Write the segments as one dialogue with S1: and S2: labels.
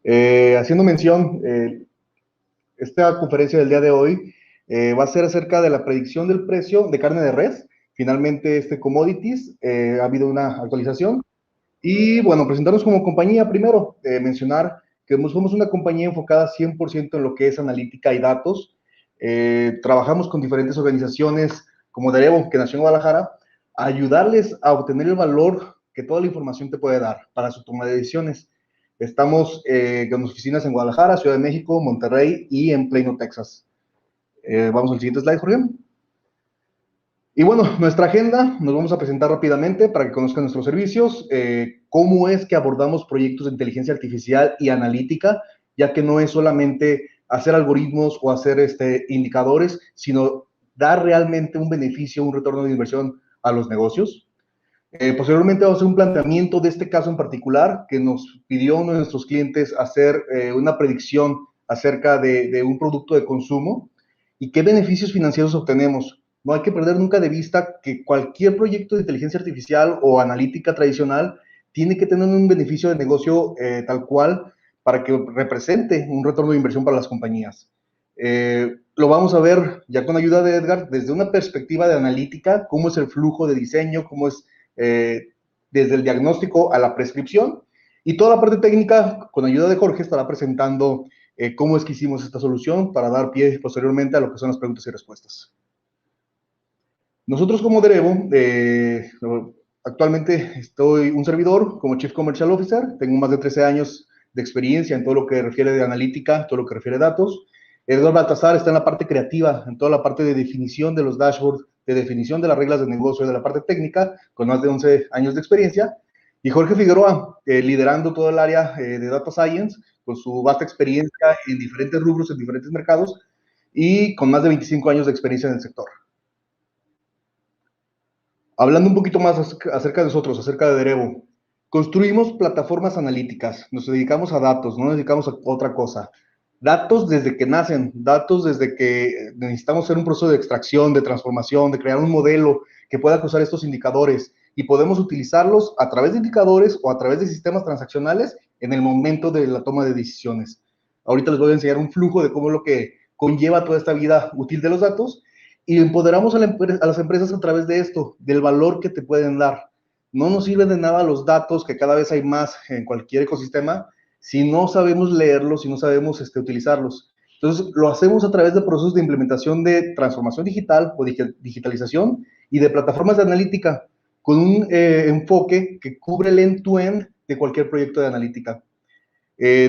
S1: Haciendo mención, esta conferencia del día de hoy va a ser acerca de la predicción del precio de carne de res. Finalmente, commodities, ha habido una actualización. Y bueno, presentarnos como compañía primero, mencionar que somos una compañía enfocada 100% en lo que es analítica y datos. Trabajamos con diferentes organizaciones como Derevo, que nació en Guadalajara, a ayudarles a obtener el valor que toda la información te puede dar para su toma de decisiones. Estamos con oficinas en Guadalajara, Ciudad de México, Monterrey y en Plano, Texas. Vamos al siguiente slide, Jorge. Y bueno, nuestra agenda, nos vamos a presentar rápidamente para que conozcan nuestros servicios, cómo es que abordamos proyectos de inteligencia artificial y analítica, ya que no es solamente hacer algoritmos o hacer indicadores, sino dar realmente un beneficio, un retorno de inversión a los negocios. Posteriormente vamos a hacer un planteamiento de este caso en particular, que nos pidió uno de nuestros clientes hacer una predicción acerca de un producto de consumo y qué beneficios financieros obtenemos. No hay que perder nunca de vista que cualquier proyecto de inteligencia artificial o analítica tradicional tiene que tener un beneficio de negocio tal cual para que represente un retorno de inversión para las compañías. Lo vamos a ver ya con ayuda de Edgar desde una perspectiva de analítica, cómo es el flujo de diseño, cómo es desde el diagnóstico a la prescripción, y toda la parte técnica, con ayuda de Jorge, estará presentando cómo es que hicimos esta solución para dar pie posteriormente a lo que son las preguntas y respuestas. Nosotros como Derevo, actualmente estoy un servidor como Chief Commercial Officer, tengo más de 13 años de experiencia en todo lo que refiere de analítica, todo lo que refiere a datos. Eduardo Baltasar está en la parte creativa, en toda la parte de definición de los dashboards, de definición de las reglas de negocio, de la parte técnica, con más de 11 años de experiencia. Y Jorge Figueroa, liderando todo el área de Data Science, con su vasta experiencia en diferentes rubros, en diferentes mercados, y con más de 25 años de experiencia en el sector. Hablando un poquito más acerca de nosotros, acerca de Derevo, construimos plataformas analíticas, nos dedicamos a datos, no nos dedicamos a otra cosa. Datos desde que nacen, datos desde que necesitamos hacer un proceso de extracción, de transformación, de crear un modelo que pueda cruzar estos indicadores y podemos utilizarlos a través de indicadores o a través de sistemas transaccionales en el momento de la toma de decisiones. Ahorita les voy a enseñar un flujo de cómo es lo que conlleva toda esta vida útil de los datos y empoderamos a las empresas a través de esto, del valor que te pueden dar. No nos sirven de nada los datos, que cada vez hay más en cualquier ecosistema, si no sabemos leerlos, si no sabemos utilizarlos. Entonces, lo hacemos a través de procesos de implementación de transformación digital o digitalización y de plataformas de analítica, con un enfoque que cubre el end-to-end de cualquier proyecto de analítica.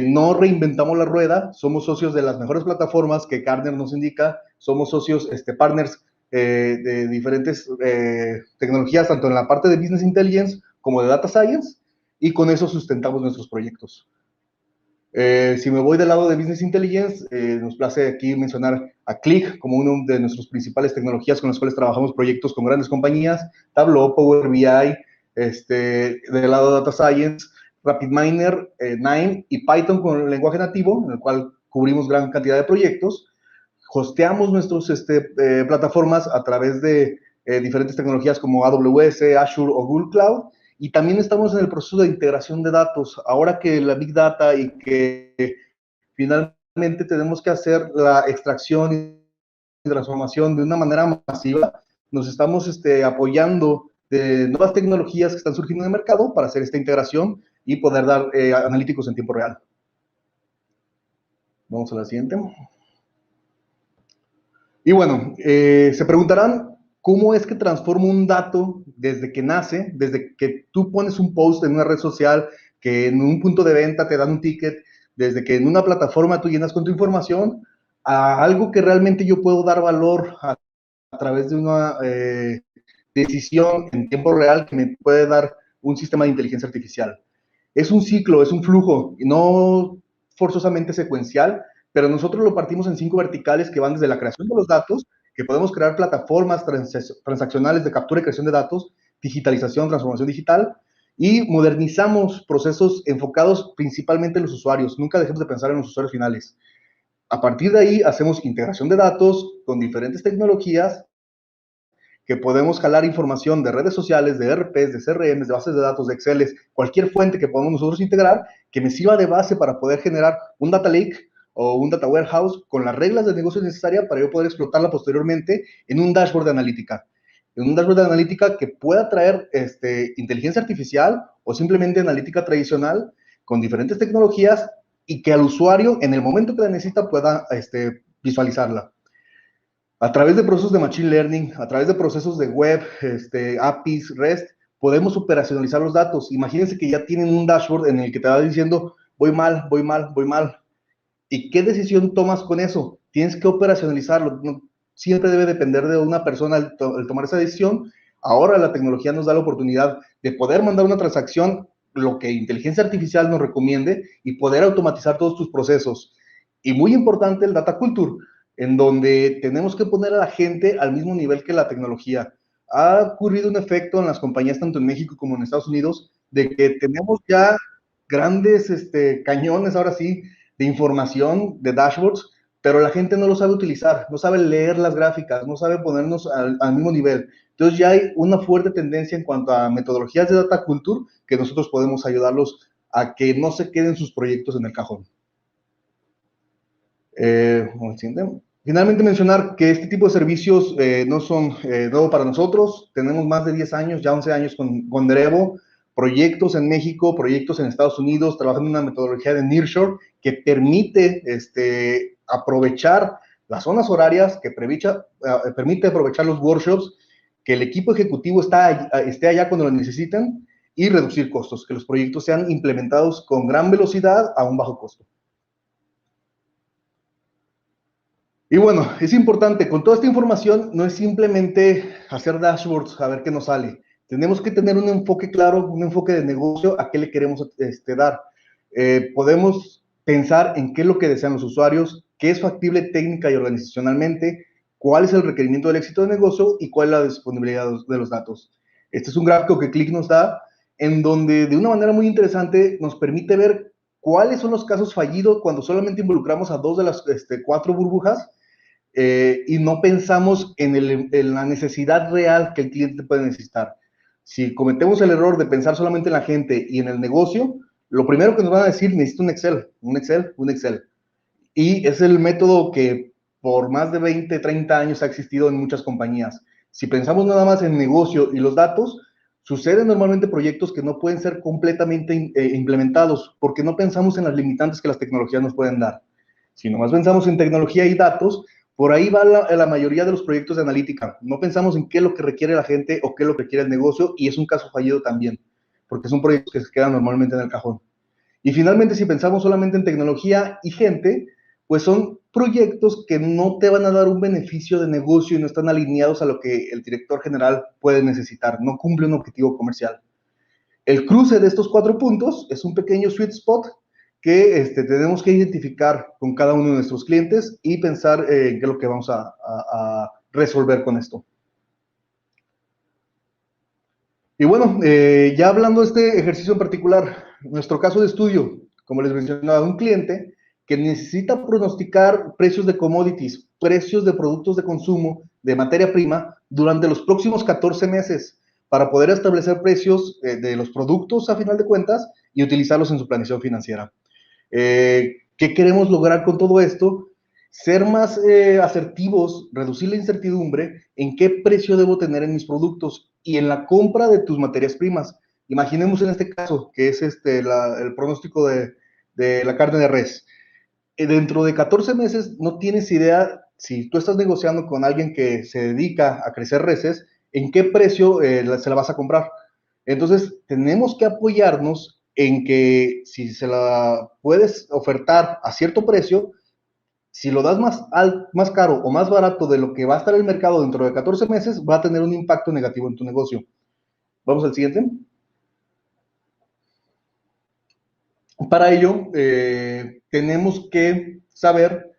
S1: No reinventamos la rueda, somos socios de las mejores plataformas que Gartner nos indica, somos socios, partners de diferentes tecnologías, tanto en la parte de Business Intelligence como de Data Science, y con eso sustentamos nuestros proyectos. Si me voy del lado de Business Intelligence, nos place aquí mencionar a Qlik como una de nuestras principales tecnologías con las cuales trabajamos proyectos con grandes compañías, Tableau, Power BI, del lado de Data Science, RapidMiner, Nine y Python con el lenguaje nativo, en el cual cubrimos gran cantidad de proyectos. Hosteamos nuestras plataformas a través de diferentes tecnologías como AWS, Azure o Google Cloud, y también estamos en el proceso de integración de datos. Ahora que la Big Data y que finalmente tenemos que hacer la extracción y transformación de una manera masiva, nos estamos apoyando de nuevas tecnologías que están surgiendo en el mercado para hacer esta integración y poder dar analíticos en tiempo real. Vamos a la siguiente. Y bueno, se preguntarán, ¿cómo es que transformo un dato desde que nace, desde que tú pones un post en una red social, que en un punto de venta te dan un ticket, desde que en una plataforma tú llenas con tu información, a algo que realmente yo puedo dar valor a través de una decisión en tiempo real que me puede dar un sistema de inteligencia artificial? Es un ciclo, es un flujo, no forzosamente secuencial, pero nosotros lo partimos en 5 verticales que van desde la creación de los datos, que podemos crear plataformas transaccionales de captura y creación de datos, digitalización, transformación digital, y modernizamos procesos enfocados principalmente en los usuarios. Nunca dejemos de pensar en los usuarios finales. A partir de ahí hacemos integración de datos con diferentes tecnologías que podemos jalar información de redes sociales, de ERPs, de CRMs, de bases de datos, de Excel, cualquier fuente que podamos nosotros integrar, que me sirva de base para poder generar un data lake o un data warehouse con las reglas de negocio necesarias para yo poder explotarla posteriormente en un dashboard de analítica. En un dashboard de analítica que pueda traer inteligencia artificial o simplemente analítica tradicional con diferentes tecnologías y que al usuario en el momento que la necesita pueda visualizarla. A través de procesos de Machine Learning, a través de procesos de web, APIs, REST, podemos operacionalizar los datos. Imagínense que ya tienen un dashboard en el que te va diciendo, voy mal, voy mal, voy mal. ¿Y qué decisión tomas con eso? Tienes que operacionalizarlo. No, siempre debe depender de una persona el tomar esa decisión. Ahora la tecnología nos da la oportunidad de poder mandar una transacción, lo que inteligencia artificial nos recomiende, y poder automatizar todos tus procesos. Y muy importante el data culture, en donde tenemos que poner a la gente al mismo nivel que la tecnología. Ha ocurrido un efecto en las compañías, tanto en México como en Estados Unidos, de que tenemos ya grandes cañones, ahora sí, de información, de dashboards, pero la gente no lo sabe utilizar, no sabe leer las gráficas, no sabe ponernos al mismo nivel. Entonces ya hay una fuerte tendencia en cuanto a metodologías de data culture que nosotros podemos ayudarlos a que no se queden sus proyectos en el cajón. Finalmente mencionar que este tipo de servicios no son nuevos para nosotros. Tenemos más de 10 años, ya 11 años con Derevo, proyectos en México, proyectos en Estados Unidos, trabajando en una metodología de nearshore que permite aprovechar las zonas horarias, que permite aprovechar los workshops, que el equipo ejecutivo esté allá cuando lo necesitan y reducir costos, que los proyectos sean implementados con gran velocidad a un bajo costo. Y bueno, es importante, con toda esta información, no es simplemente hacer dashboards, a ver qué nos sale. Tenemos que tener un enfoque claro, un enfoque de negocio, a qué le queremos dar. Podemos pensar en qué es lo que desean los usuarios, qué es factible técnica y organizacionalmente, cuál es el requerimiento del éxito de negocio y cuál es la disponibilidad de los datos. Este es un gráfico que Click nos da, en donde de una manera muy interesante nos permite ver cuáles son los casos fallidos cuando solamente involucramos a 2 de las 4 burbujas y no pensamos en la necesidad real que el cliente puede necesitar. Si cometemos el error de pensar solamente en la gente y en el negocio, lo primero que nos van a decir, necesito un Excel, un Excel, un Excel. Y es el método que por más de 20, 30 años ha existido en muchas compañías. Si pensamos nada más en negocio y los datos, suceden normalmente proyectos que no pueden ser completamente implementados porque no pensamos en las limitantes que las tecnologías nos pueden dar. Si nomás pensamos en tecnología y datos, por ahí va la mayoría de los proyectos de analítica. No pensamos en qué es lo que requiere la gente o qué es lo que requiere el negocio, y es un caso fallido también, porque son proyectos que se quedan normalmente en el cajón. Y finalmente, si pensamos solamente en tecnología y gente, pues son proyectos que no te van a dar un beneficio de negocio y no están alineados a lo que el director general puede necesitar, no cumple un objetivo comercial. El cruce de estos 4 puntos es un pequeño sweet spot que tenemos que identificar con cada uno de nuestros clientes y pensar en qué es lo que vamos a resolver con esto. Y bueno, ya hablando de este ejercicio en particular, nuestro caso de estudio, como les mencionaba, un cliente que necesita pronosticar precios de commodities, precios de productos de consumo, de materia prima, durante los próximos 14 meses, para poder establecer precios de los productos a final de cuentas y utilizarlos en su planeación financiera. ¿Qué queremos lograr con todo esto? Ser más asertivos, reducir la incertidumbre en qué precio debo tener en mis productos y en la compra de tus materias primas. Imaginemos en este caso, que es el pronóstico de la carne de res. Dentro de 14 meses no tienes idea, si tú estás negociando con alguien que se dedica a crecer reses, en qué precio se la vas a comprar. Entonces, tenemos que apoyarnos en que si se la puedes ofertar a cierto precio, si lo das más caro o más barato de lo que va a estar el mercado dentro de 14 meses, va a tener un impacto negativo en tu negocio. Vamos al siguiente. Para ello, tenemos que saber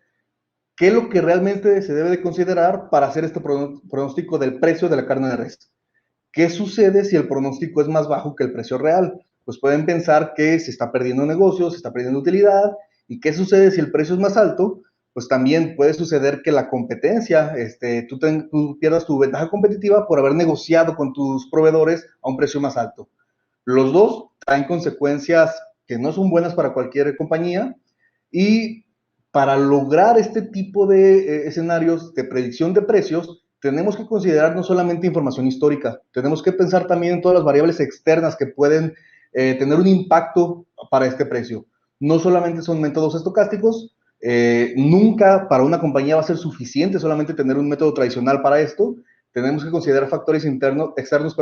S1: qué es lo que realmente se debe de considerar para hacer este pronóstico del precio de la carne de res. ¿Qué sucede si el pronóstico es más bajo que el precio real? Pues pueden pensar que se está perdiendo negocio, se está perdiendo utilidad. ¿Y qué sucede si el precio es más alto? Pues también puede suceder que la competencia, tú pierdas tu ventaja competitiva por haber negociado con tus proveedores a un precio más alto. Los dos traen consecuencias que no son buenas para cualquier compañía, y para lograr este tipo de escenarios de predicción de precios, tenemos que considerar no solamente información histórica, tenemos que pensar también en todas las variables externas que pueden tener un impacto para este precio. No solamente son métodos estocásticos, nunca para una compañía va a ser suficiente solamente tener un método tradicional para esto. Tenemos que considerar factores externos,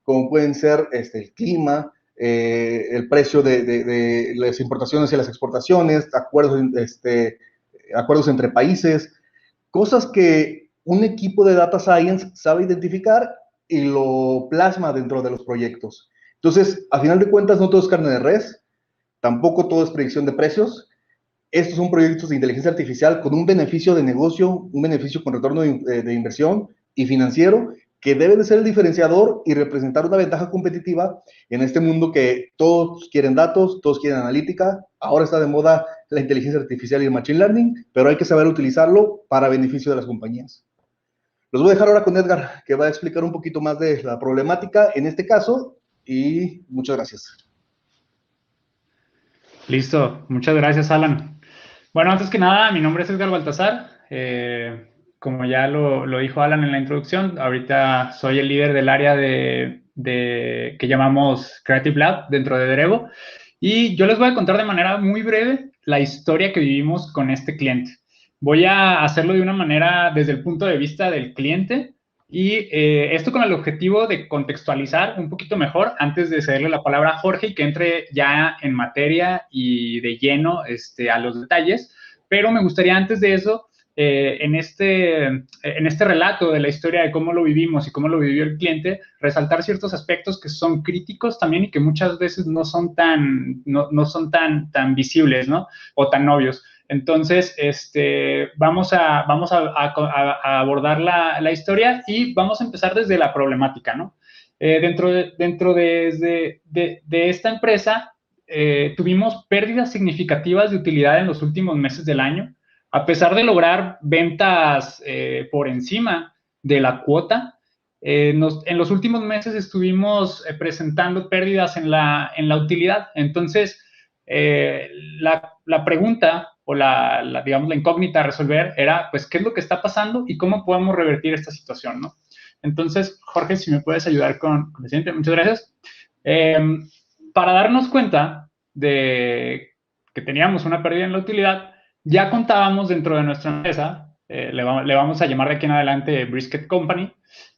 S1: como pueden ser el clima, el precio de las importaciones y las exportaciones, acuerdos entre países, cosas que un equipo de data science sabe identificar y lo plasma dentro de los proyectos. Entonces, a final de cuentas, no todo es carne de res, tampoco todo es predicción de precios. Estos son proyectos de inteligencia artificial con un beneficio de negocio, un beneficio con retorno de inversión y financiero, que debe de ser el diferenciador y representar una ventaja competitiva en este mundo que todos quieren datos, todos quieren analítica. Ahora está de moda la inteligencia artificial y el machine learning, pero hay que saber utilizarlo para beneficio de las compañías. Los voy a dejar ahora con Edgar, que va a explicar un poquito más de la problemática en este caso, y muchas gracias.
S2: Listo, muchas gracias, Alan. Bueno, antes que nada, mi nombre es Edgar Baltazar. Como ya lo dijo Alan en la introducción, ahorita soy el líder del área que llamamos Creative Lab dentro de Derevo. Y yo les voy a contar de manera muy breve la historia que vivimos con este cliente. Voy a hacerlo de una manera desde el punto de vista del cliente y esto con el objetivo de contextualizar un poquito mejor antes de cederle la palabra a Jorge y que entre ya en materia y de lleno a los detalles. Pero me gustaría antes de eso, en este relato de la historia de cómo lo vivimos y cómo lo vivió el cliente, resaltar ciertos aspectos que son críticos también y que muchas veces no son tan visibles, ¿no? O tan obvios. Entonces, vamos a abordar la historia y vamos a empezar desde la problemática, ¿no? Dentro de esta empresa, tuvimos pérdidas significativas de utilidad en los últimos meses del año, a pesar de lograr ventas por encima de la cuota. En los últimos meses estuvimos presentando pérdidas en la utilidad. Entonces, la pregunta o digamos, la incógnita a resolver era, pues, ¿qué es lo que está pasando y cómo podemos revertir esta situación, ¿no? Entonces, Jorge, si me puedes ayudar con el siguiente, muchas gracias. Para darnos cuenta de que teníamos una pérdida en la utilidad, ya contábamos dentro de nuestra empresa, le vamos a llamar de aquí en adelante Brisket Company,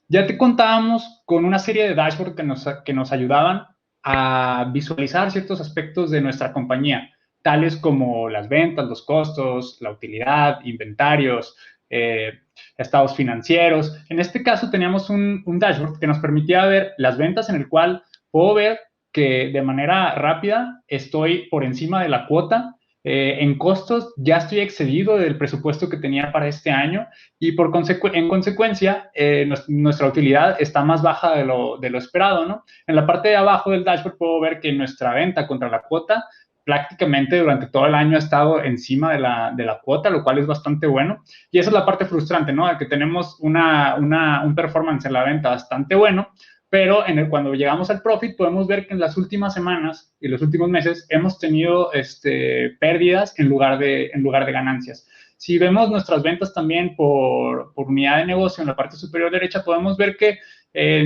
S2: ya te contábamos con una serie de dashboards que nos ayudaban a visualizar ciertos aspectos de nuestra compañía, tales como las ventas, los costos, la utilidad, inventarios, estados financieros. En este caso teníamos un dashboard que nos permitía ver las ventas, en el cual puedo ver que de manera rápida estoy por encima de la cuota. En costos ya estoy excedido del presupuesto que tenía para este año y en consecuencia nuestra utilidad está más baja de lo esperado, ¿no? En la parte de abajo del dashboard puedo ver que nuestra venta contra la cuota prácticamente durante todo el año ha estado encima de la cuota, lo cual es bastante bueno. Y esa es la parte frustrante, ¿no? De que tenemos un performance en la venta bastante bueno, pero cuando llegamos al profit podemos ver que en las últimas semanas y los últimos meses hemos tenido pérdidas en lugar de ganancias. Si vemos nuestras ventas también por unidad de negocio en la parte superior derecha, podemos ver que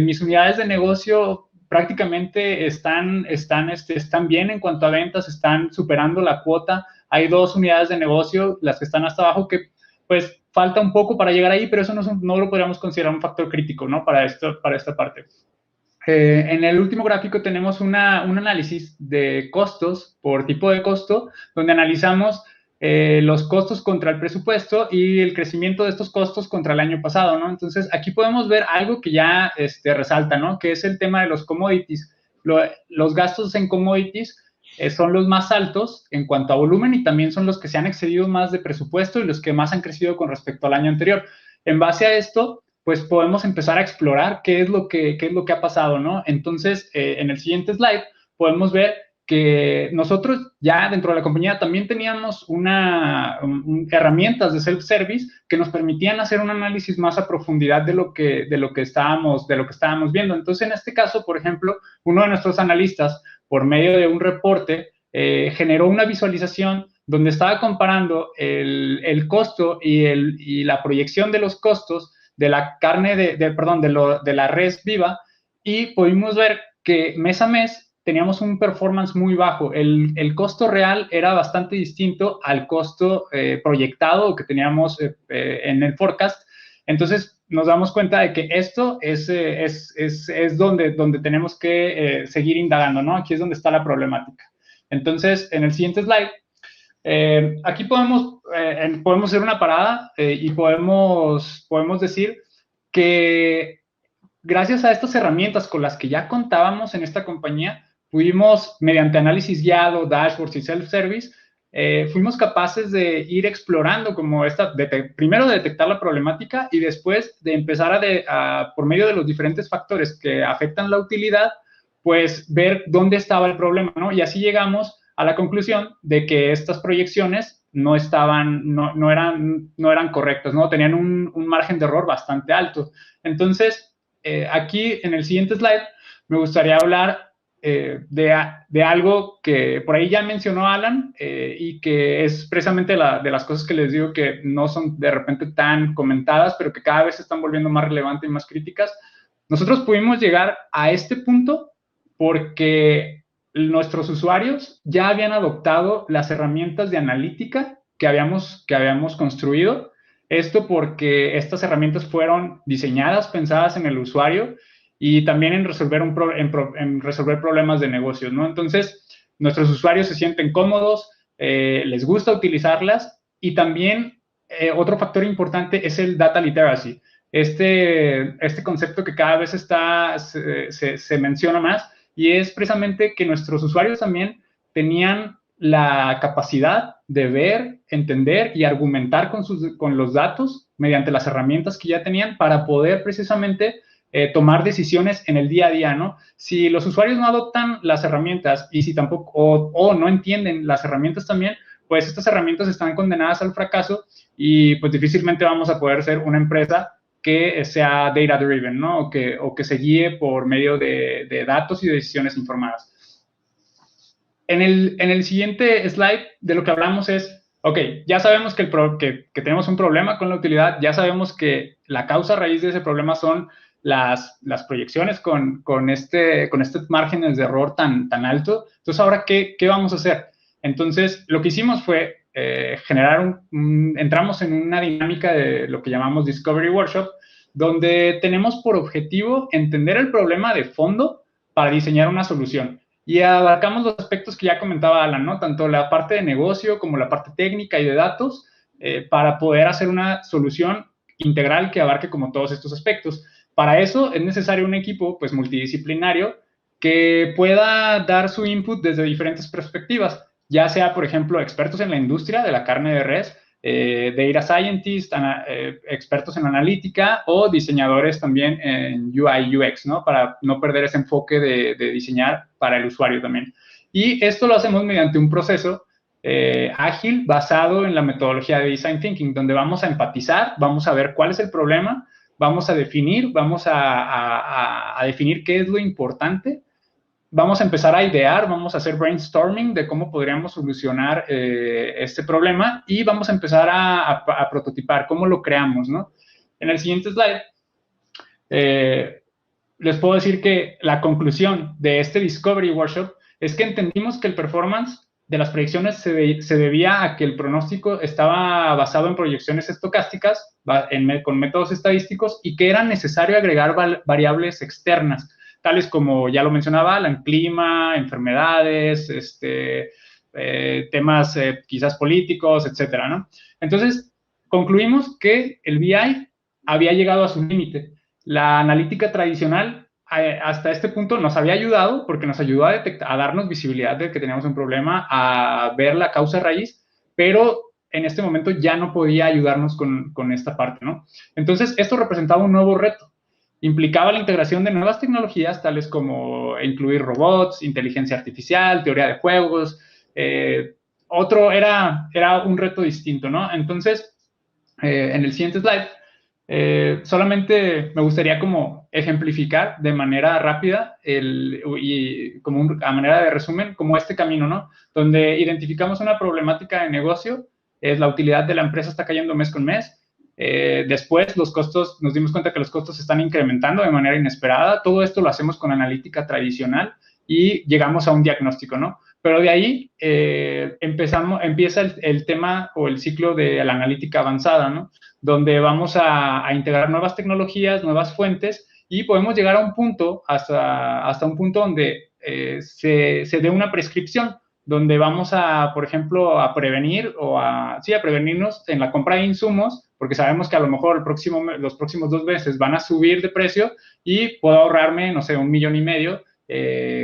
S2: mis unidades de negocio prácticamente están bien en cuanto a ventas, están superando la cuota. Hay 2 unidades de negocio, las que están hasta abajo, que pues falta un poco para llegar ahí, pero eso no lo podríamos considerar un factor crítico, ¿no? Para esta parte. En el último gráfico tenemos un análisis de costos por tipo de costo, donde analizamos los costos contra el presupuesto y el crecimiento de estos costos contra el año pasado, ¿no? Entonces, aquí podemos ver algo que ya resalta, ¿no? Que es el tema de los commodities. Los gastos en commodities son los más altos en cuanto a volumen y también son los que se han excedido más de presupuesto y los que más han crecido con respecto al año anterior. En base a esto, pues podemos empezar a explorar qué es lo que ha pasado, ¿no? Entonces, en el siguiente slide podemos ver que nosotros ya dentro de la compañía también teníamos herramientas de self-service que nos permitían hacer un análisis más a profundidad de lo que estábamos viendo. Entonces, en este caso, por ejemplo, uno de nuestros analistas, por medio de un reporte, generó una visualización donde estaba comparando el costo y la proyección de los costos de la carne, de la res viva, y pudimos ver que mes a mes teníamos un performance muy bajo. El costo real era bastante distinto al costo proyectado que teníamos en el forecast. Entonces nos damos cuenta de que esto es donde tenemos que seguir indagando, ¿no? Aquí es donde está la problemática. Entonces, en el siguiente slide, aquí podemos hacer una parada y podemos decir que gracias a estas herramientas con las que ya contábamos en esta compañía, pudimos, mediante análisis guiado, dashboards y self-service, fuimos capaces de ir explorando como primero de detectar la problemática y después de empezar por medio de los diferentes factores que afectan la utilidad, pues ver dónde estaba el problema, ¿no? Y así llegamos a la conclusión de que estas proyecciones no eran correctas, ¿no? Tenían un margen de error bastante alto. Entonces, aquí en el siguiente slide me gustaría hablar de algo que por ahí ya mencionó Alan y que es precisamente de las cosas que les digo que no son de repente tan comentadas, pero que cada vez se están volviendo más relevantes y más críticas. Nosotros pudimos llegar a este punto porque nuestros usuarios ya habían adoptado las herramientas de analítica que habíamos construido. Esto porque estas herramientas fueron diseñadas, pensadas en el usuario y también en resolver problemas de negocios, ¿no? Entonces, nuestros usuarios se sienten cómodos, les gusta utilizarlas y también otro factor importante es el data literacy. Este concepto que cada vez se menciona más y es precisamente que nuestros usuarios también tenían la capacidad de ver, entender y argumentar con los datos mediante las herramientas que ya tenían para poder precisamente tomar decisiones en el día a día, ¿no? Si los usuarios no adoptan las herramientas y si tampoco, o no entienden las herramientas también, pues estas herramientas están condenadas al fracaso y pues difícilmente vamos a poder ser una empresa que sea data driven, ¿no? O que se guíe por medio de datos y de decisiones informadas. En el siguiente slide de lo que hablamos es, ok, ya sabemos que tenemos un problema con la utilidad, ya sabemos que la causa raíz de ese problema son las proyecciones con estos márgenes de error tan alto. Entonces, ahora, ¿qué vamos a hacer? Entonces, lo que hicimos fue entramos en una dinámica de lo que llamamos Discovery Workshop, donde tenemos por objetivo entender el problema de fondo para diseñar una solución. Y abarcamos los aspectos que ya comentaba Alan, ¿no? Tanto la parte de negocio como la parte técnica y de datos, para poder hacer una solución integral que abarque como todos estos aspectos. Para eso es necesario un equipo, pues, multidisciplinario que pueda dar su input desde diferentes perspectivas, ya sea, por ejemplo, expertos en la industria de la carne de res, data scientists, expertos en analítica o diseñadores también en UI, UX, ¿no? Para no perder ese enfoque de diseñar para el usuario también. Y esto lo hacemos mediante un proceso ágil basado en la metodología de Design Thinking, donde vamos a empatizar, vamos a ver cuál es el problema, vamos a definir, definir qué es lo importante, vamos a empezar a idear, vamos a hacer brainstorming de cómo podríamos solucionar este problema y vamos a empezar a prototipar cómo lo creamos, ¿no? En el siguiente slide, les puedo decir que la conclusión de este Discovery Workshop es que entendimos que el performance de las predicciones se debía a que el pronóstico estaba basado en proyecciones estocásticas con métodos estadísticos y que era necesario agregar variables externas, tales como, ya lo mencionaba, el clima, enfermedades, temas quizás políticos, etcétera, ¿no? Entonces, concluimos que el BI había llegado a su límite. La analítica tradicional hasta este punto nos había ayudado porque nos ayudó a darnos visibilidad de que teníamos un problema, a ver la causa raíz, pero en este momento ya no podía ayudarnos con esta parte, ¿no? Entonces, esto representaba un nuevo reto. Implicaba la integración de nuevas tecnologías, tales como incluir robots, inteligencia artificial, teoría de juegos. Era un reto distinto, ¿no? Entonces, en el siguiente slide, Solamente me gustaría como ejemplificar de manera rápida y como a manera de resumen, como este camino, ¿no? Donde identificamos una problemática de negocio, es la utilidad de la empresa está cayendo mes con mes. Después los costos, nos dimos cuenta que los costos se están incrementando de manera inesperada. Todo esto lo hacemos con analítica tradicional y llegamos a un diagnóstico, ¿no? Pero de ahí empieza el tema o el ciclo de la analítica avanzada, ¿no? Donde vamos a integrar nuevas tecnologías, nuevas fuentes y podemos llegar a un punto, hasta un punto donde se dé una prescripción, donde vamos a, por ejemplo, a prevenir sí, a prevenirnos en la compra de insumos, porque sabemos que a lo mejor los próximos 2 meses van a subir de precio y puedo ahorrarme, no sé, 1,5 millones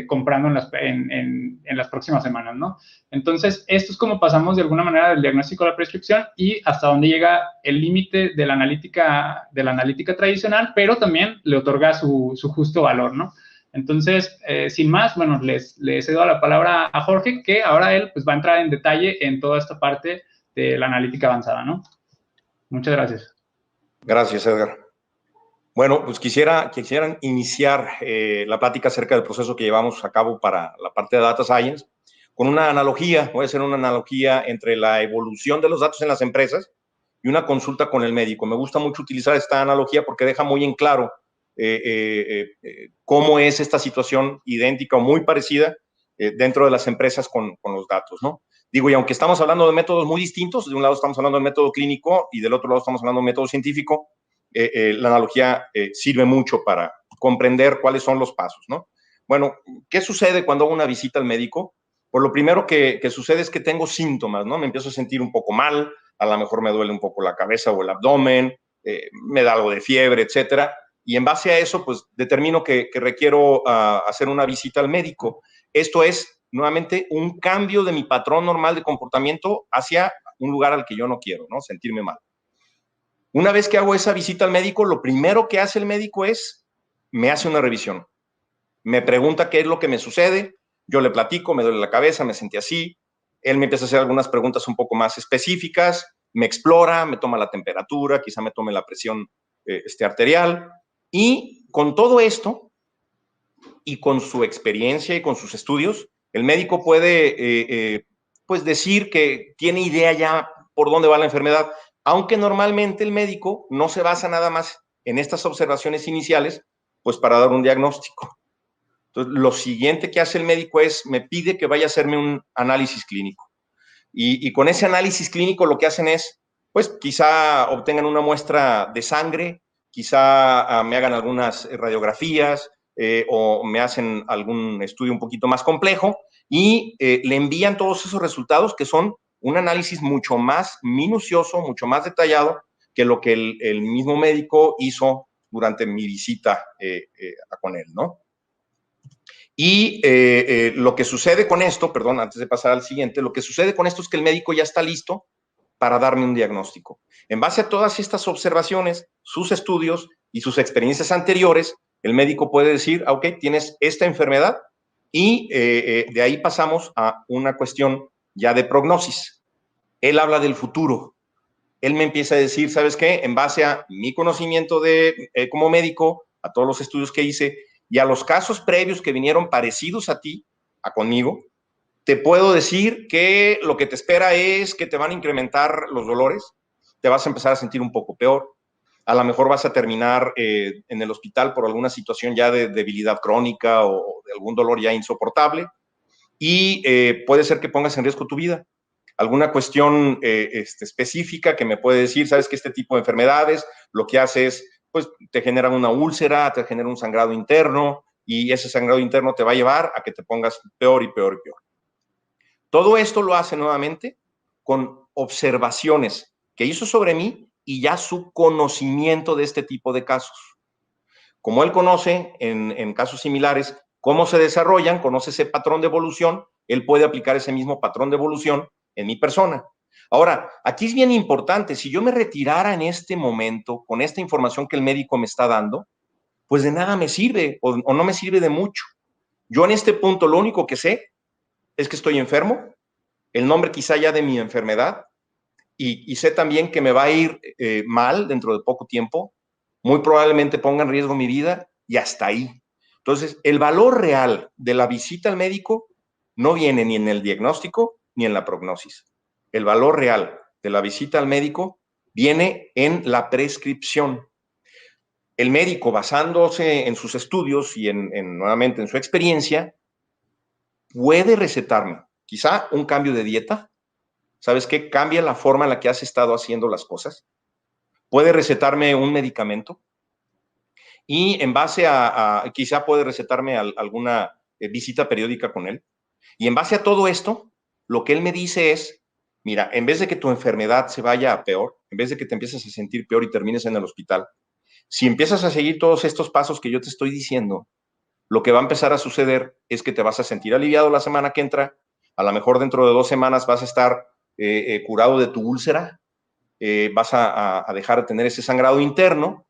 S2: comprando en las próximas semanas, ¿no? Entonces, esto es como pasamos de alguna manera del diagnóstico a la prescripción y hasta dónde llega el límite de la analítica tradicional, pero también le otorga su justo valor, ¿no? Entonces, sin más, bueno, les cedo la palabra a Jorge, que ahora él pues, va a entrar en detalle en toda esta parte de la analítica avanzada, ¿no? Muchas gracias.
S3: Gracias, Edgar. Bueno, pues quisieran iniciar la plática acerca del proceso que llevamos a cabo para la parte de Data Science con una analogía. Voy a hacer una analogía entre la evolución de los datos en las empresas y una consulta con el médico. Me gusta mucho utilizar esta analogía porque deja muy en claro cómo es esta situación idéntica o muy parecida dentro de las empresas con los datos, ¿no? Digo, y aunque estamos hablando de métodos muy distintos, de un lado estamos hablando del método clínico y del otro lado estamos hablando del método científico, la analogía sirve mucho para comprender cuáles son los pasos, ¿no? Bueno, ¿qué sucede cuando hago una visita al médico? Pues lo primero que sucede es que tengo síntomas, ¿no? Me empiezo a sentir un poco mal, a lo mejor me duele un poco la cabeza o el abdomen, me da algo de fiebre, etcétera. Y en base a eso, pues determino que requiero hacer una visita al médico. Esto es, nuevamente, un cambio de mi patrón normal de comportamiento hacia un lugar al que yo no quiero, ¿no? Sentirme mal. Una vez que hago esa visita al médico, lo primero que hace el médico es, me hace una revisión. Me pregunta qué es lo que me sucede, yo le platico, me duele la cabeza, me sentí así. Él me empieza a hacer algunas preguntas un poco más específicas, me explora, me toma la temperatura, quizá me tome la presión arterial. Y con todo esto, y con su experiencia y con sus estudios, el médico puede pues decir que tiene idea ya por dónde va la enfermedad, aunque normalmente el médico no se basa nada más en estas observaciones iniciales, pues para dar un diagnóstico. Entonces, lo siguiente que hace el médico es, me pide que vaya a hacerme un análisis clínico. Y con ese análisis clínico lo que hacen es, pues quizá obtengan una muestra de sangre, quizá me hagan algunas radiografías o me hacen algún estudio un poquito más complejo y le envían todos esos resultados que son un análisis mucho más minucioso, mucho más detallado que lo que el mismo médico hizo durante mi visita con él, ¿no? Y lo que sucede con esto, perdón, antes de pasar al siguiente, lo que sucede con esto es que el médico ya está listo para darme un diagnóstico. En base a todas estas observaciones, sus estudios y sus experiencias anteriores, el médico puede decir, ok, tienes esta enfermedad y de ahí pasamos a una cuestión ya de prognosis. Él habla del futuro. Él me empieza a decir, ¿sabes qué? En base a mi conocimiento como médico, a todos los estudios que hice y a los casos previos que vinieron parecidos a ti, conmigo, te puedo decir que lo que te espera es que te van a incrementar los dolores, te vas a empezar a sentir un poco peor, a lo mejor vas a terminar en el hospital por alguna situación ya de debilidad crónica o de algún dolor ya insoportable y puede ser que pongas en riesgo tu vida. Alguna cuestión específica que me puede decir, sabes que este tipo de enfermedades lo que hace es, pues te generan una úlcera, te genera un sangrado interno y ese sangrado interno te va a llevar a que te pongas peor y peor y peor. Todo esto lo hace nuevamente con observaciones que hizo sobre mí y ya su conocimiento de este tipo de casos. Como él conoce en casos similares cómo se desarrollan, conoce ese patrón de evolución, él puede aplicar ese mismo patrón de evolución en mi persona. Ahora, aquí es bien importante, si yo me retirara en este momento con esta información que el médico me está dando, pues de nada me sirve o no me sirve de mucho. Yo en este punto lo único que sé es que estoy enfermo, el nombre quizá ya de mi enfermedad, y sé también que me va a ir mal dentro de poco tiempo, muy probablemente ponga en riesgo mi vida y hasta ahí. Entonces, el valor real de la visita al médico no viene ni en el diagnóstico ni en la prognosis. El valor real de la visita al médico viene en la prescripción. El médico, basándose en sus estudios y nuevamente en su experiencia, puede recetarme quizá un cambio de dieta. ¿Sabes qué? Cambia la forma en la que has estado haciendo las cosas. Puede recetarme un medicamento y en base quizá puede recetarme alguna visita periódica con él. Y en base a todo esto, lo que él me dice es, mira, en vez de que tu enfermedad se vaya a peor, en vez de que te empieces a sentir peor y termines en el hospital, si empiezas a seguir todos estos pasos que yo te estoy diciendo, lo que va a empezar a suceder es que te vas a sentir aliviado la semana que entra, a lo mejor dentro de 2 semanas vas a estar curado de tu úlcera, vas a dejar de tener ese sangrado interno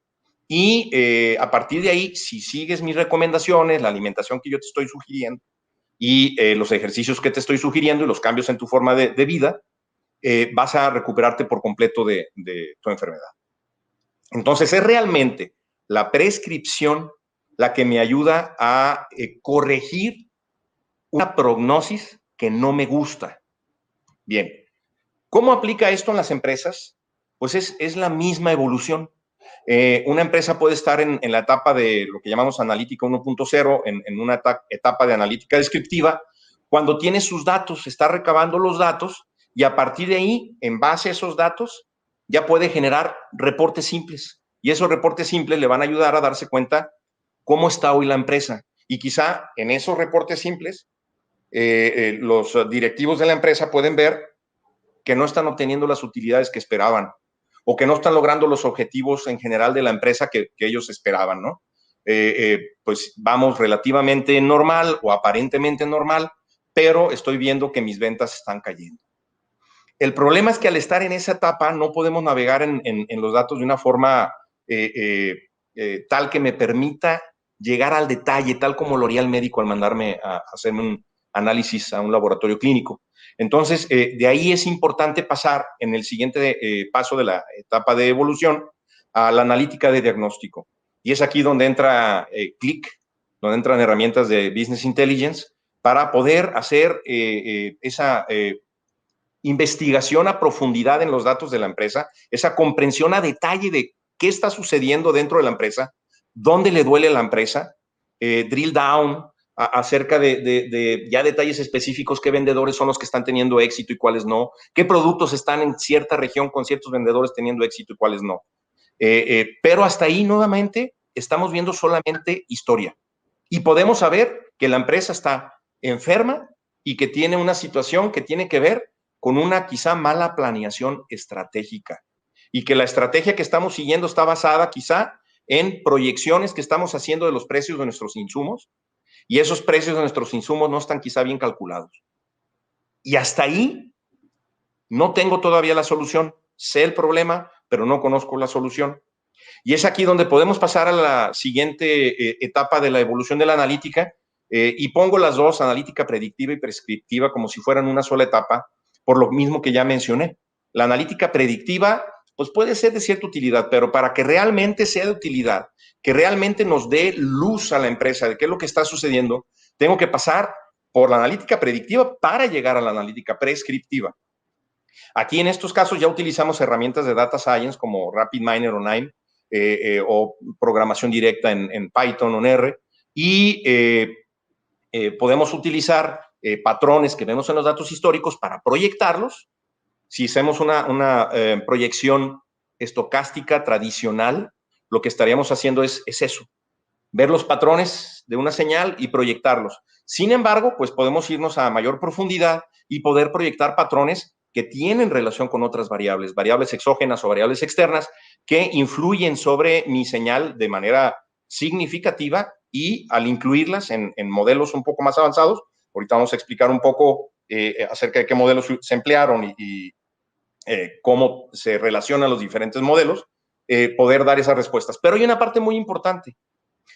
S3: y a partir de ahí, si sigues mis recomendaciones, la alimentación que yo te estoy sugiriendo y los ejercicios que te estoy sugiriendo y los cambios en tu forma de vida, vas a recuperarte por completo de tu enfermedad. Entonces, es realmente la prescripción la que me ayuda a corregir una prognosis que no me gusta. Bien, ¿cómo aplica esto en las empresas? Pues es la misma evolución. Una empresa puede estar en la etapa de lo que llamamos analítica 1.0, en una etapa de analítica descriptiva, cuando tiene sus datos, está recabando los datos y a partir de ahí, en base a esos datos, ya puede generar reportes simples. Y esos reportes simples le van a ayudar a darse cuenta cómo está hoy la empresa. Y quizá en esos reportes simples, los directivos de la empresa pueden ver que no están obteniendo las utilidades que esperaban o que no están logrando los objetivos en general de la empresa que ellos esperaban, ¿no? Pues vamos relativamente normal o aparentemente normal, pero estoy viendo que mis ventas están cayendo. El problema es que al estar en esa etapa no podemos navegar en los datos de una forma tal que me permita llegar al detalle, tal como lo haría el médico al mandarme a hacerme un análisis a un laboratorio clínico. Entonces, de ahí es importante pasar en el siguiente paso de la etapa de evolución a la analítica de diagnóstico. Y es aquí donde entra Click, donde entran herramientas de Business Intelligence para poder hacer esa investigación a profundidad en los datos de la empresa, esa comprensión a detalle de qué está sucediendo dentro de la empresa, dónde le duele a la empresa, drill down acerca de ya detalles específicos, qué vendedores son los que están teniendo éxito y cuáles no, qué productos están en cierta región con ciertos vendedores teniendo éxito y cuáles no. Pero hasta ahí, nuevamente, estamos viendo solamente historia. Y podemos saber que la empresa está enferma y que tiene una situación que tiene que ver con una quizá mala planeación estratégica y que la estrategia que estamos siguiendo está basada quizá en proyecciones que estamos haciendo de los precios de nuestros insumos y esos precios de nuestros insumos no están quizá bien calculados. Y hasta ahí no tengo todavía la solución. Sé el problema, pero no conozco la solución. Y es aquí donde podemos pasar a la siguiente etapa de la evolución de la analítica y pongo las dos, analítica predictiva y prescriptiva, como si fueran una sola etapa, por lo mismo que ya mencioné. La analítica predictiva, pues puede ser de cierta utilidad, pero para que realmente sea de utilidad, que realmente nos dé luz a la empresa de qué es lo que está sucediendo, tengo que pasar por la analítica predictiva para llegar a la analítica prescriptiva. Aquí en estos casos ya utilizamos herramientas de data science como RapidMiner o KNIME o programación directa en Python o en R y podemos utilizar patrones que vemos en los datos históricos para proyectarlos. Si hacemos una proyección estocástica tradicional, lo que estaríamos haciendo es eso, ver los patrones de una señal y proyectarlos. Sin embargo, pues podemos irnos a mayor profundidad y poder proyectar patrones que tienen relación con otras variables, variables exógenas o variables externas que influyen sobre mi señal de manera significativa y al incluirlas en modelos un poco más avanzados, ahorita vamos a explicar un poco acerca de qué modelos se emplearon y cómo se relacionan los diferentes modelos, poder dar esas respuestas. Pero hay una parte muy importante.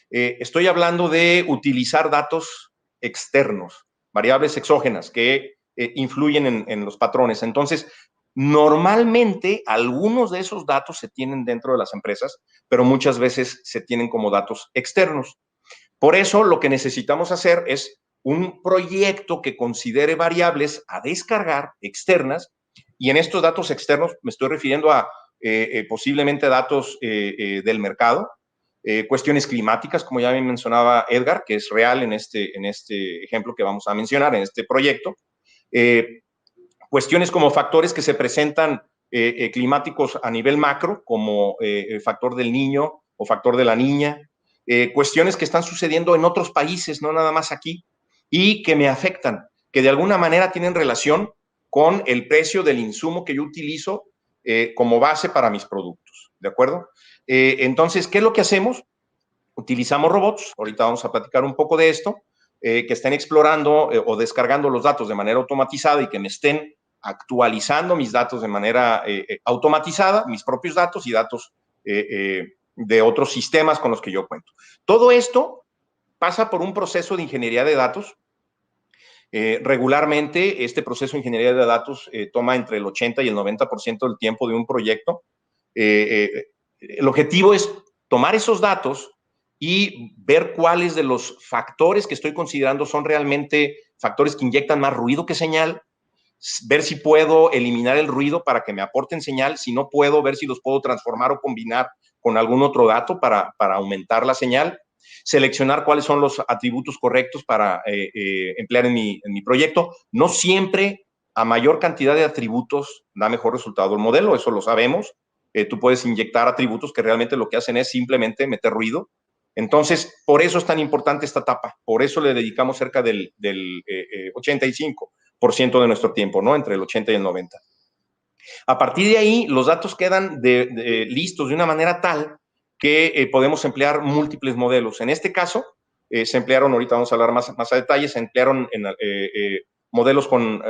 S3: Estoy hablando de utilizar datos externos, variables exógenas que influyen en los patrones. Entonces, Normalmente, algunos de esos datos se tienen dentro de las empresas, pero muchas veces se tienen como datos externos. Por eso, lo que necesitamos hacer es un proyecto que considere variables a descargar externas, y en estos datos externos me estoy refiriendo a posiblemente datos del mercado, cuestiones climáticas, como ya me mencionaba Edgar, que es real en este ejemplo que vamos a mencionar, en este proyecto, cuestiones como factores que se presentan climáticos a nivel macro, como el factor del niño o factor de la niña, cuestiones que están sucediendo en otros países, no nada más aquí, y que me afectan, que de alguna manera tienen relación con el precio del insumo que yo utilizo como base para mis productos, ¿de acuerdo? Entonces, ¿qué es lo que hacemos? Utilizamos robots, ahorita vamos a platicar un poco de esto, que estén explorando o descargando los datos de manera automatizada y que me estén actualizando mis datos de manera automatizada, mis propios datos y datos de otros sistemas con los que yo cuento. Todo esto pasa por un proceso de ingeniería de datos. Regularmente, este proceso de ingeniería de datos toma entre el 80 y el 90% del tiempo de un proyecto. El objetivo es tomar esos datos y ver cuáles de los factores que estoy considerando son realmente factores que inyectan más ruido que señal, ver si puedo eliminar el ruido para que me aporten señal, si no puedo, ver si los puedo transformar o combinar con algún otro dato para aumentar la señal, seleccionar cuáles son los atributos correctos para emplear en mi proyecto. No siempre a mayor cantidad de atributos da mejor resultado el modelo, eso lo sabemos. Tú puedes inyectar atributos que realmente lo que hacen es simplemente meter ruido. Entonces, por eso es tan importante esta etapa, por eso le dedicamos cerca del 85% de nuestro tiempo, ¿no? Entre el 80 y el 90. A partir de ahí, los datos quedan listos de una manera tal que podemos emplear múltiples modelos. En este caso, se emplearon, ahorita vamos a hablar más a detalle, se emplearon modelos con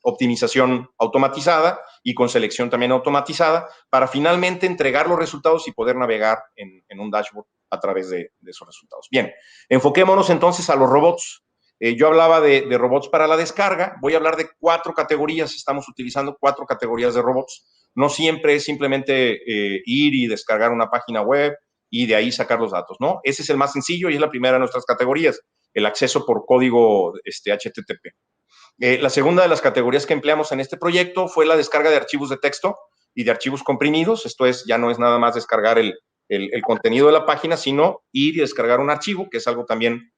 S3: optimización automatizada y con selección también automatizada para finalmente entregar los resultados y poder navegar en un dashboard a través de esos resultados. Bien, enfoquémonos entonces a los robots. Yo hablaba de robots para la descarga, voy a hablar de 4 categorías, estamos utilizando 4 categorías de robots. No siempre es simplemente ir y descargar una página web y de ahí sacar los datos, ¿no? Ese es el más sencillo y es la primera de nuestras categorías, el acceso por código HTTP. La segunda de las categorías que empleamos en este proyecto fue la descarga de archivos de texto y de archivos comprimidos. Esto es, ya no es nada más descargar el contenido de la página, sino ir y descargar un archivo, que es algo también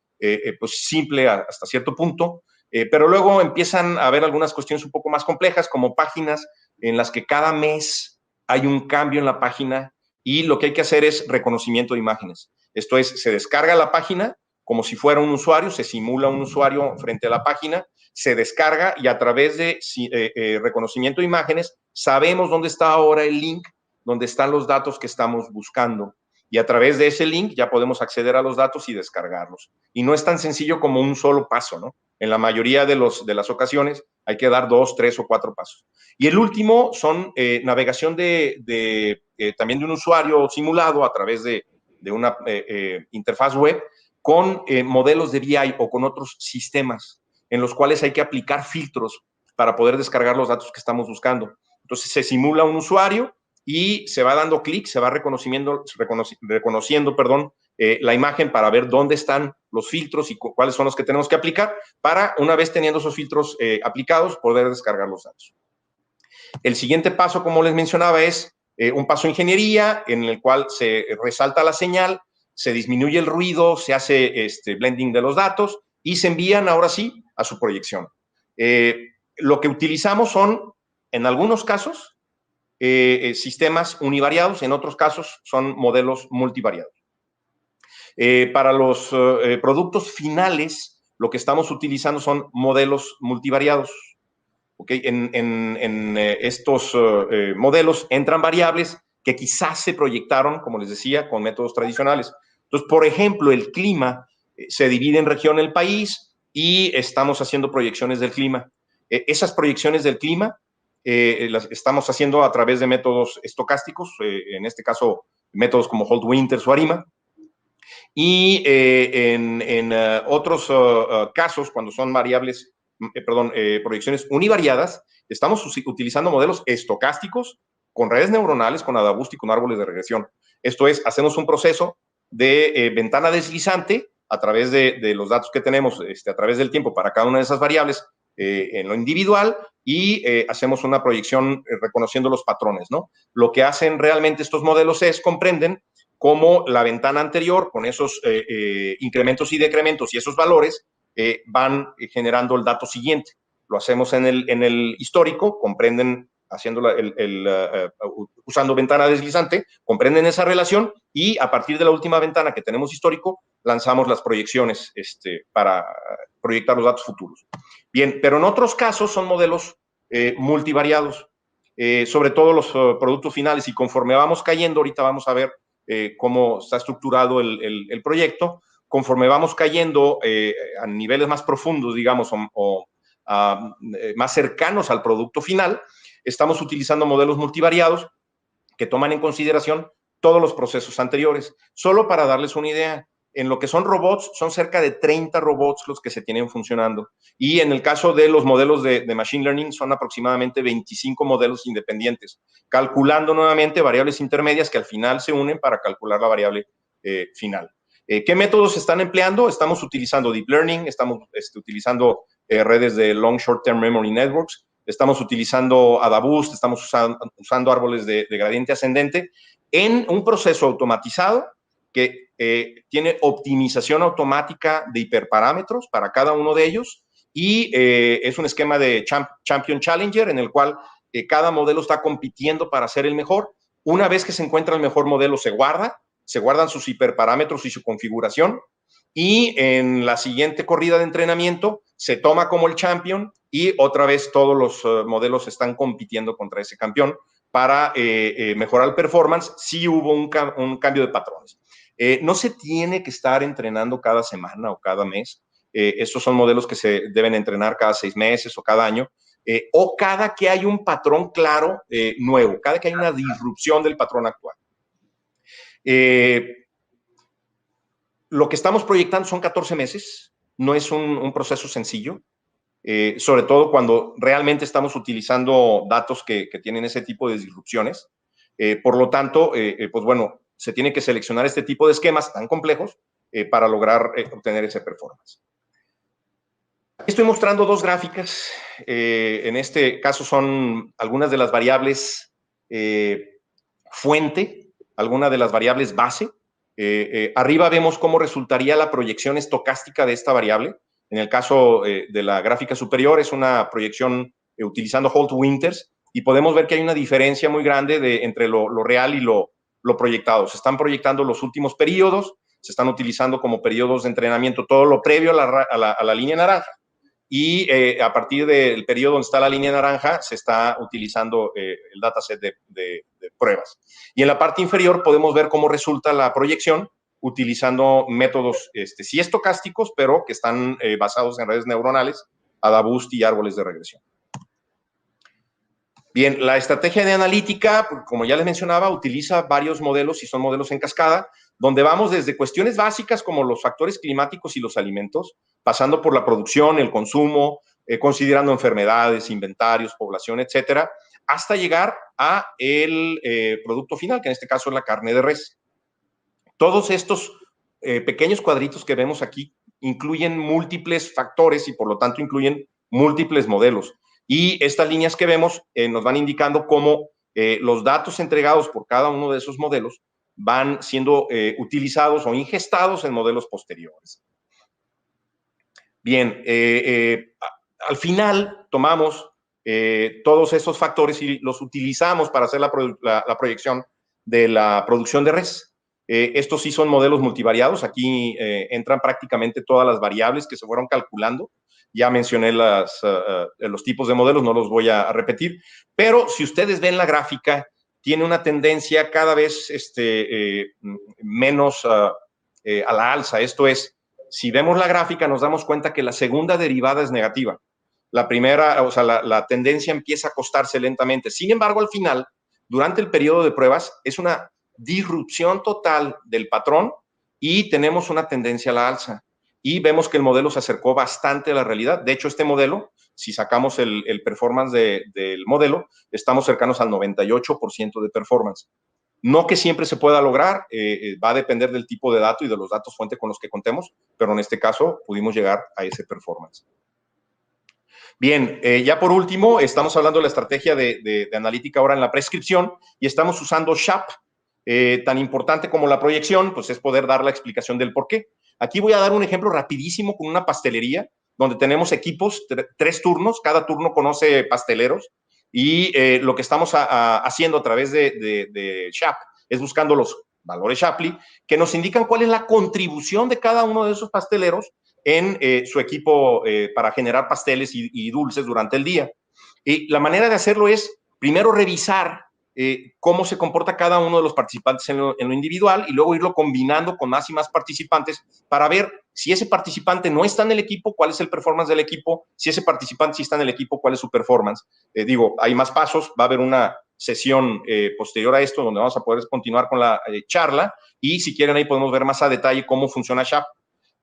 S3: pues simple hasta cierto punto, pero luego empiezan a haber algunas cuestiones un poco más complejas, como páginas en las que cada mes hay un cambio en la página y lo que hay que hacer es reconocimiento de imágenes. Esto es, se descarga la página como si fuera un usuario, se simula un usuario frente a la página, se descarga y a través de reconocimiento de imágenes sabemos dónde está ahora el link, donde están los datos que estamos buscando. Y a través de ese link ya podemos acceder a los datos y descargarlos. Y no es tan sencillo como un solo paso, ¿no? En la mayoría de las ocasiones hay que dar 2, 3 o 4 pasos. Y el último son navegación también de un usuario simulado a través de una interfaz web con modelos de BI o con otros sistemas en los cuales hay que aplicar filtros para poder descargar los datos que estamos buscando. Entonces se simula un usuario y se va dando clic, se va reconociendo la imagen para ver dónde están los filtros y cuáles son los que tenemos que aplicar para, una vez teniendo esos filtros aplicados, poder descargar los datos. El siguiente paso, como les mencionaba, es un paso de ingeniería en el cual se resalta la señal, se disminuye el ruido, se hace blending de los datos y se envían ahora sí a su proyección. Lo que utilizamos son, en algunos casos, sistemas univariados, en otros casos son modelos multivariados. Para los productos finales, lo que estamos utilizando son modelos multivariados. ¿Okay? En estos modelos entran variables que quizás se proyectaron, como les decía, con métodos tradicionales. Entonces, por ejemplo, el clima se divide en región del país y estamos haciendo proyecciones del clima. Esas proyecciones del clima las estamos haciendo a través de métodos estocásticos, en este caso, métodos como Holt Winters o ARIMA. Y en otros casos, cuando son variables, proyecciones univariadas, estamos utilizando modelos estocásticos con redes neuronales, con AdaBoost y con árboles de regresión. Esto es, hacemos un proceso de ventana deslizante a través de los datos que tenemos a través del tiempo para cada una de esas variables en lo individual y hacemos una proyección reconociendo los patrones, ¿no? Lo que hacen realmente estos modelos comprenden cómo la ventana anterior, con esos incrementos y decrementos y esos valores, van generando el dato siguiente. Lo hacemos en el histórico, comprenden, usando ventana deslizante, comprenden esa relación y a partir de la última ventana que tenemos histórico, lanzamos las proyecciones para proyectar los datos futuros. Bien, pero en otros casos son modelos multivariados, sobre todo los productos finales, y conforme vamos cayendo, ahorita vamos a ver cómo está estructurado el proyecto, conforme vamos cayendo a niveles más profundos, digamos, más cercanos al producto final, estamos utilizando modelos multivariados que toman en consideración todos los procesos anteriores. Solo para darles una idea, en lo que son robots, son cerca de 30 robots los que se tienen funcionando. Y en el caso de los modelos de Machine Learning, son aproximadamente 25 modelos independientes, calculando nuevamente variables intermedias que al final se unen para calcular la variable final. ¿Qué métodos se están empleando? Estamos utilizando Deep Learning, estamos utilizando redes de Long Short Term Memory Networks, estamos utilizando AdaBoost, estamos usando árboles de gradiente ascendente en un proceso automatizado que tiene optimización automática de hiperparámetros para cada uno de ellos y es un esquema de Champion Challenger en el cual cada modelo está compitiendo para ser el mejor. Una vez que se encuentra el mejor modelo, se guardan sus hiperparámetros y su configuración y en la siguiente corrida de entrenamiento se toma como el champion y otra vez todos los modelos están compitiendo contra ese campeón para mejorar el performance si hubo un cambio de patrones. No se tiene que estar entrenando cada semana o cada mes. Estos son modelos que se deben entrenar cada 6 meses o cada año, o cada que hay un patrón claro nuevo, cada que hay una disrupción del patrón actual. Lo que estamos proyectando son 14 meses, no es un proceso sencillo, sobre todo cuando realmente estamos utilizando datos que tienen ese tipo de disrupciones. Por lo tanto, pues bueno, se tiene que seleccionar este tipo de esquemas tan complejos para lograr obtener ese performance. Estoy mostrando 2 gráficas. En este caso son algunas de las variables fuente, algunas de las variables base. Arriba vemos cómo resultaría la proyección estocástica de esta variable. En el caso de la gráfica superior es una proyección utilizando Holt-Winters y podemos ver que hay una diferencia muy grande entre lo real y lo proyectado. Se están proyectando los últimos periodos, se están utilizando como periodos de entrenamiento todo lo previo a la línea naranja y a partir del periodo donde está la línea naranja se está utilizando el dataset de pruebas. Y en la parte inferior podemos ver cómo resulta la proyección utilizando métodos sí estocásticos, pero que están basados en redes neuronales, AdaBoost y árboles de regresión. Bien, la estrategia de analítica, como ya les mencionaba, utiliza varios modelos y son modelos en cascada, donde vamos desde cuestiones básicas como los factores climáticos y los alimentos, pasando por la producción, el consumo, considerando enfermedades, inventarios, población, etcétera, hasta llegar a el producto final, que en este caso es la carne de res. Todos estos pequeños cuadritos que vemos aquí incluyen múltiples factores y por lo tanto incluyen múltiples modelos. Y estas líneas que vemos nos van indicando cómo los datos entregados por cada uno de esos modelos van siendo utilizados o ingestados en modelos posteriores. Bien, al final tomamos todos esos factores y los utilizamos para hacer la proyección de la producción de res. Estos sí son modelos multivariados. Aquí entran prácticamente todas las variables que se fueron calculando. Ya mencioné los tipos de modelos, no los voy a repetir. Pero si ustedes ven la gráfica, tiene una tendencia cada vez menos a la alza. Esto es, si vemos la gráfica, nos damos cuenta que la segunda derivada es negativa. La primera, o sea, la tendencia empieza a acostarse lentamente. Sin embargo, al final, durante el periodo de pruebas, es una disrupción total del patrón y tenemos una tendencia a la alza. Y vemos que el modelo se acercó bastante a la realidad. De hecho, este modelo si sacamos el performance del modelo, estamos cercanos al 98% de performance. No que siempre se pueda lograr, va a depender del tipo de dato y de los datos fuente con los que contemos, pero en este caso pudimos llegar a ese performance. Bien, ya por último, estamos hablando de la estrategia de analítica ahora en la prescripción y estamos usando SHAP. Tan importante como la proyección, pues es poder dar la explicación del por qué. Aquí voy a dar un ejemplo rapidísimo con una pastelería donde tenemos equipos, 3 turnos, cada turno conoce pasteleros y lo que estamos haciendo a través de SHAP es buscando los valores Shapley que nos indican cuál es la contribución de cada uno de esos pasteleros en su equipo para generar pasteles y dulces durante el día. Y la manera de hacerlo es primero revisar cómo se comporta cada uno de los participantes en lo individual y luego irlo combinando con más y más participantes para ver si ese participante no está en el equipo, cuál es el performance del equipo, si ese participante sí está en el equipo, cuál es su performance. Digo, hay más pasos, va a haber una sesión posterior a esto donde vamos a poder continuar con la charla y si quieren ahí podemos ver más a detalle cómo funciona SHAP.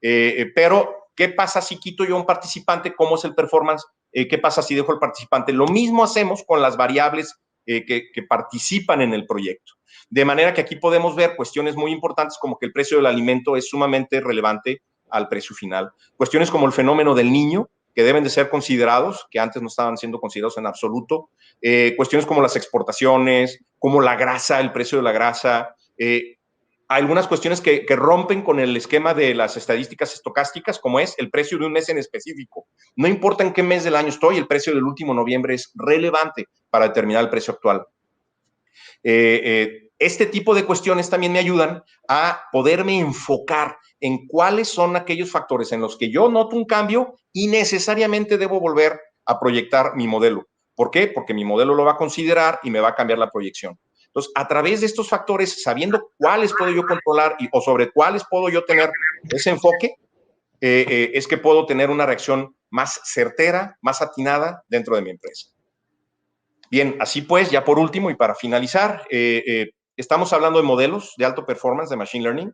S3: Pero, ¿qué pasa si quito yo a un participante? ¿Cómo es el performance? ¿Qué pasa si dejo al participante? Lo mismo hacemos con las variables que participan en el proyecto. De manera que aquí podemos ver cuestiones muy importantes como que el precio del alimento es sumamente relevante al precio final. Cuestiones como el fenómeno del niño, que deben de ser considerados, que antes no estaban siendo considerados en absoluto. Cuestiones como las exportaciones, como la grasa, el precio de la grasa, algunas cuestiones que rompen con el esquema de las estadísticas estocásticas, como es el precio de un mes en específico. No importa en qué mes del año estoy, el precio del último noviembre es relevante para determinar el precio actual. Este tipo de cuestiones también me ayudan a poderme enfocar en cuáles son aquellos factores en los que yo noto un cambio y necesariamente debo volver a proyectar mi modelo. ¿Por qué? Porque mi modelo lo va a considerar y me va a cambiar la proyección. Entonces, a través de estos factores, sabiendo cuáles puedo yo controlar o sobre cuáles puedo yo tener ese enfoque, es que puedo tener una reacción más certera, más atinada dentro de mi empresa. Bien, así pues, ya por último y para finalizar, estamos hablando de modelos de alto performance de Machine Learning,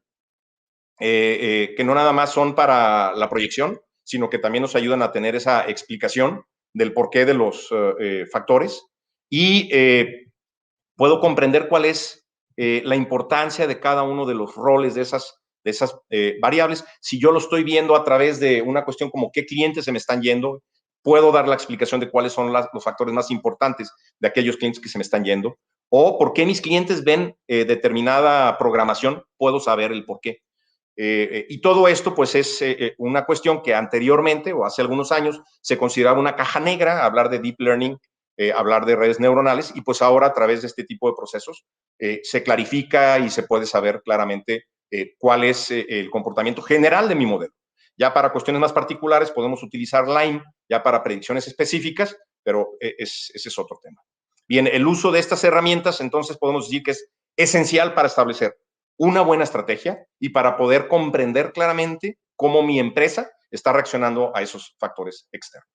S3: que no nada más son para la proyección, sino que también nos ayudan a tener esa explicación del porqué de los factores y puedo comprender cuál es la importancia de cada uno de los roles de esas variables. Si yo lo estoy viendo a través de una cuestión como qué clientes se me están yendo, puedo dar la explicación de cuáles son los factores más importantes de aquellos clientes que se me están yendo, o por qué mis clientes ven determinada programación, puedo saber el por qué. Y todo esto, pues, es una cuestión que anteriormente, o hace algunos años, se consideraba una caja negra, hablar de deep learning, hablar de redes neuronales, y pues ahora a través de este tipo de procesos se clarifica y se puede saber claramente cuál es el comportamiento general de mi modelo. Ya para cuestiones más particulares podemos utilizar Lime, ya para predicciones específicas, pero ese es otro tema. Bien, el uso de estas herramientas, entonces podemos decir que es esencial para establecer una buena estrategia y para poder comprender claramente cómo mi empresa está reaccionando a esos factores externos.